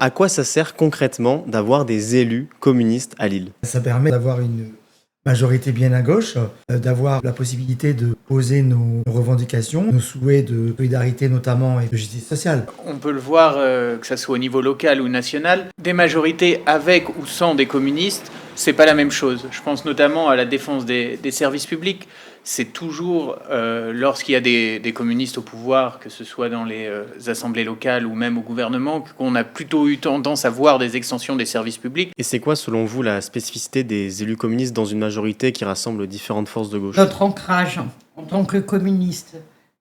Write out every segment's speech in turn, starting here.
À quoi ça sert concrètement d'avoir des élus communistes à Lille? Ça permet d'avoir une majorité bien à gauche, d'avoir la possibilité de poser nos revendications, nos souhaits de solidarité notamment et de justice sociale. On peut le voir, que ça soit au niveau local ou national, des majorités avec ou sans des communistes, c'est pas la même chose. Je pense notamment à la défense des services publics. C'est toujours, lorsqu'il y a des communistes au pouvoir, que ce soit dans les assemblées locales ou même au gouvernement, qu'on a plutôt eu tendance à voir des extensions des services publics. Et c'est quoi, selon vous, la spécificité des élus communistes dans une majorité qui rassemble différentes forces de gauche? Notre ancrage en tant que communiste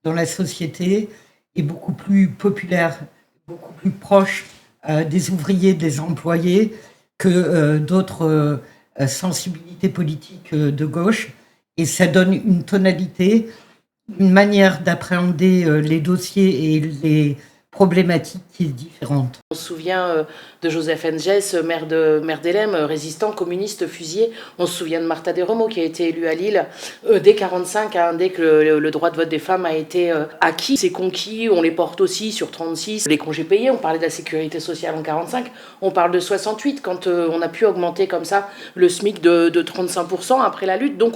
dans la société est beaucoup plus populaire, beaucoup plus proche des ouvriers, des employés que d'autres sensibilités politiques de gauche. Et ça donne une tonalité, une manière d'appréhender les dossiers et les problématiques qui est différente. On se souvient de Joseph Engels, maire d'Helm, résistant, communiste, fusillé. On se souvient de Martha Desremaux qui a été élue à Lille dès 1945, dès que le droit de vote des femmes a été acquis. C'est conquis, on les porte aussi sur 36. Les congés payés, on parlait de la sécurité sociale en 1945, on parle de 68 quand on a pu augmenter comme ça le SMIC de 35% après la lutte. Donc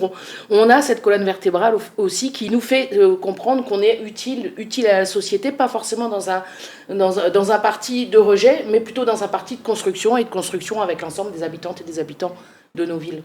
on a cette colonne vertébrale aussi qui nous fait comprendre qu'on est utile à la société, pas forcément dans un parti de rejet, mais plutôt dans un parti de construction, et de construction avec l'ensemble des habitantes et des habitants de nos villes.